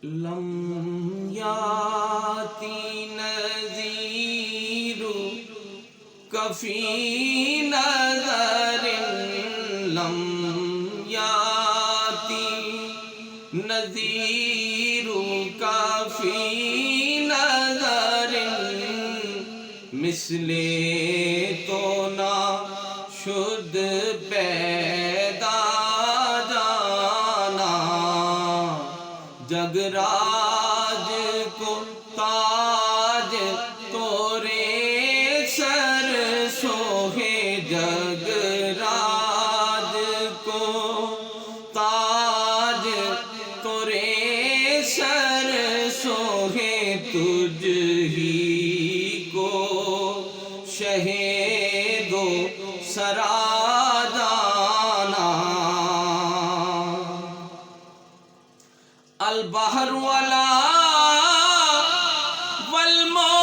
لم یاتی نذیر کفی نظر لم یاتی نذیر کفی نظر مثل تو نہ شد پیدا جانا جگراج کو تاج تورے سر سوہے جگراج کو تاج تورے سر سوہے تجھ ہی کو شہید و سرا جانا البحر ولا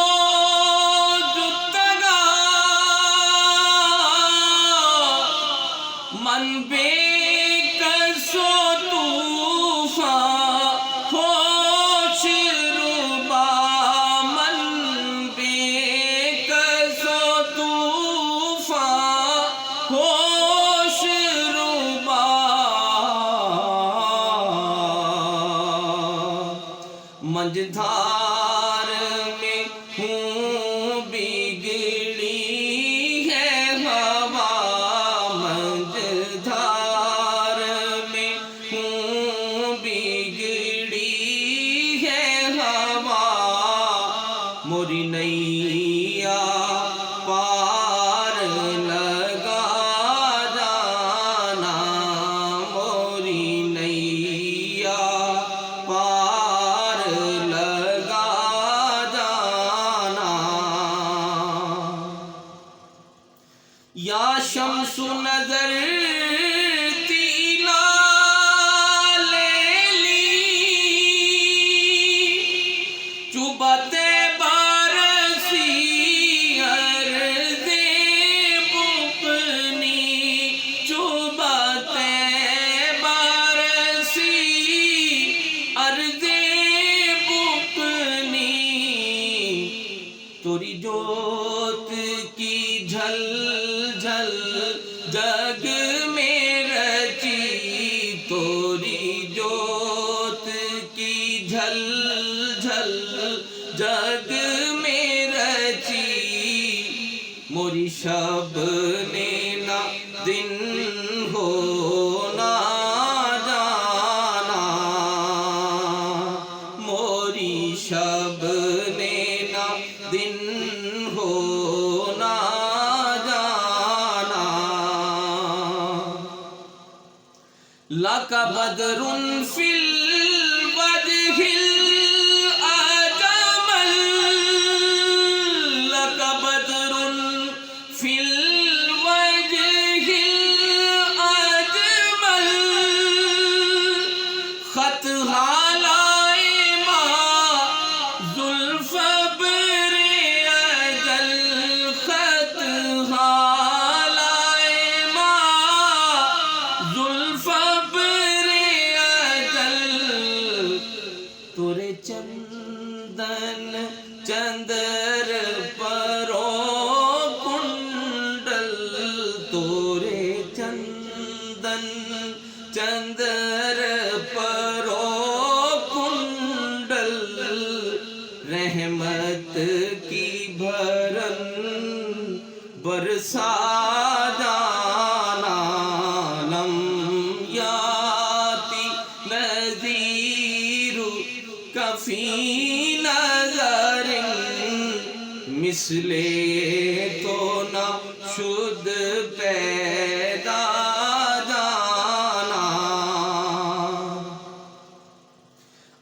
والموج تگا من بے کسو طوفان ہوش ربا من بے کسو طوفان ہوش ربا منجھدھار میں ہوں بگڑی ہے ہوا منجھدھار میں ہوں بگڑی ہے ہوا موری نیا پار لگا جانا موری نیا پار لگا جانا یا شمس نظر تیلا لیلی چوبتے برسی ارض بکنی چوبتے برسی ارض توری جوت کی جھل جھل جگ میں رچی توری جوت کی جھل جھل جگ میں رچی موری شب نے نہ دن ہونا جانا موری شب نے نہ دن ہونا جانا لَكَ بَدْرٌ فِي الْوَجْهِ الْأَجْمَلِ لَكَ بَدْرٌ فِي الْوَجْهِ الْأَجْمَلِ خط حالائے ماں زلف بر اجل خط حالائے ماں زلف بر اجل تورے چندن چندر پرو کنڈل تورے چندن چندر پرو کنڈل رحمت کی بھرن برسا جانا لم یاتی نذیر کفی نظر مثل تو نہ شد پیدا جانا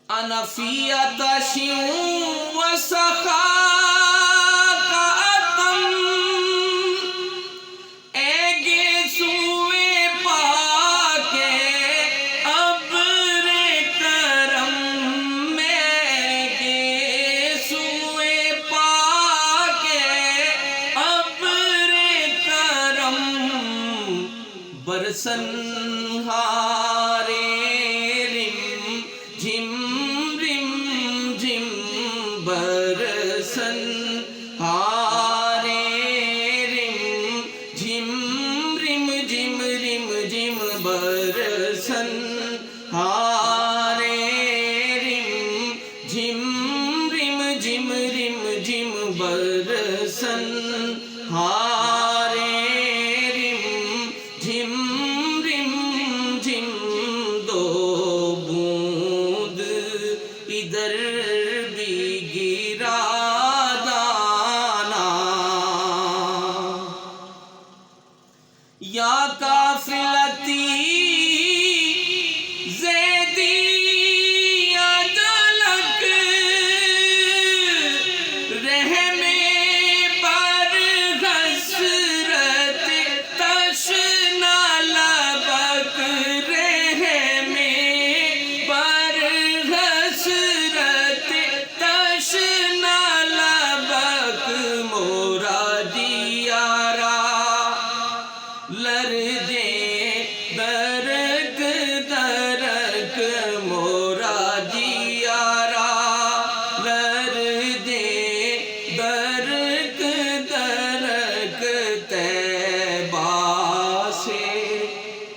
انا فی عطش و سخا برسن ہارے رم جھم رم ہارے رم جھم رم جھم رم جھم برسن ہارے رم جھم رم جھم دو بوند ادھر بھی گرا دانا یا قافلتی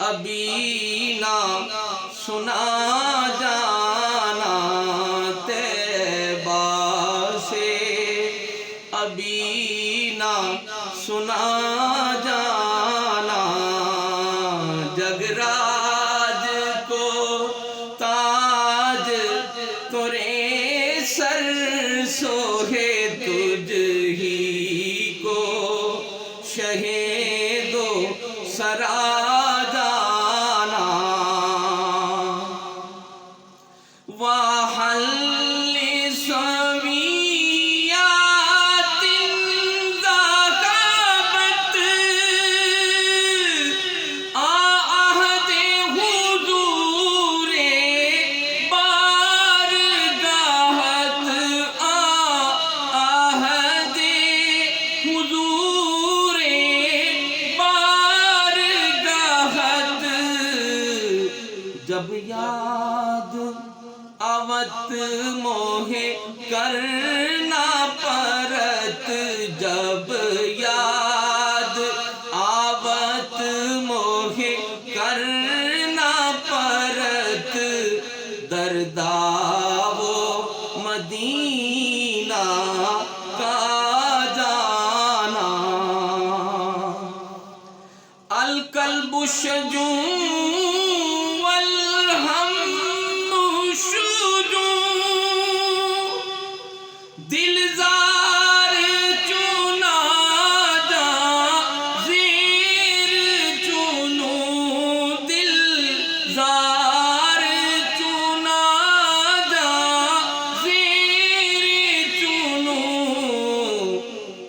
ابھی نہ سنا جانا طیبہ سے ابھی نہ سنا جانا جگراج کو تاج کرے سر سوہے تجھ ہی کو شہیدو سرا جب یاد آوت موہے کرنا پرت جب یاد آوت موہے کرنا پرت درداو مدینہ کا جانا القلب شجون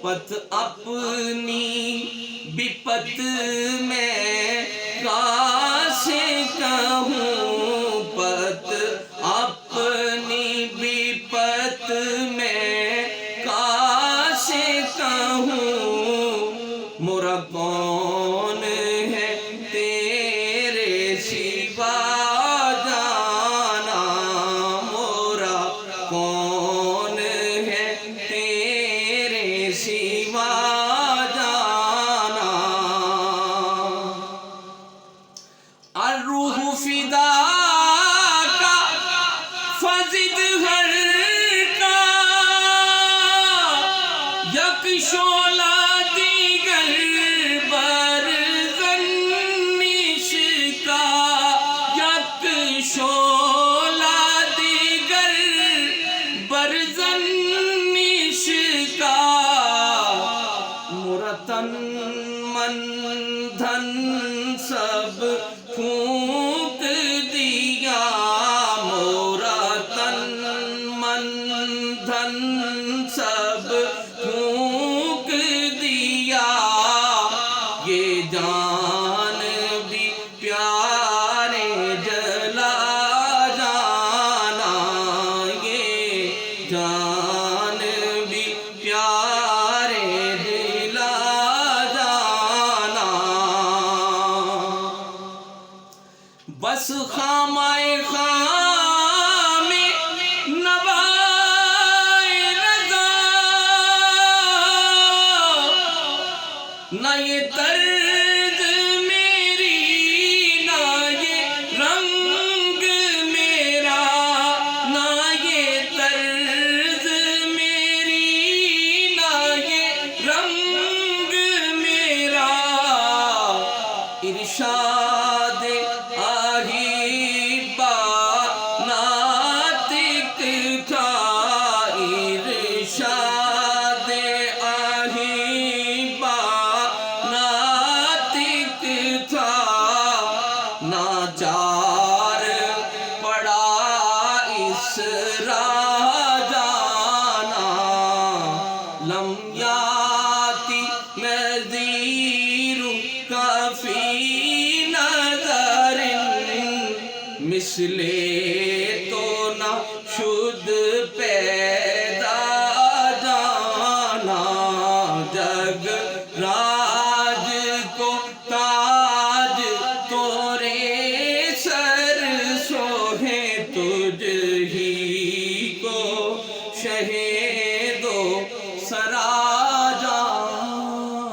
پت اپنی بپت میں کاسے کہوں پت اپنی بپت میں کاسے کہوں مرا کون ہے تیرے سوا جانا مرا کون ہے تیرے سوا جانا الروح فدا کا فزد ہر کا یک شعلہ دیگر برزن نش کا یک شعلہ دیگر برزن نش کا مرتن من دھن سب پھونک دیا مورا تن من دھن سب پھونک دیا یہ جان بھی پیارے جلا تو نہ شد پیدا جانا جگ راج کو تاج تورے سر سوہے تجھ ہی کو شہید و سرا جانا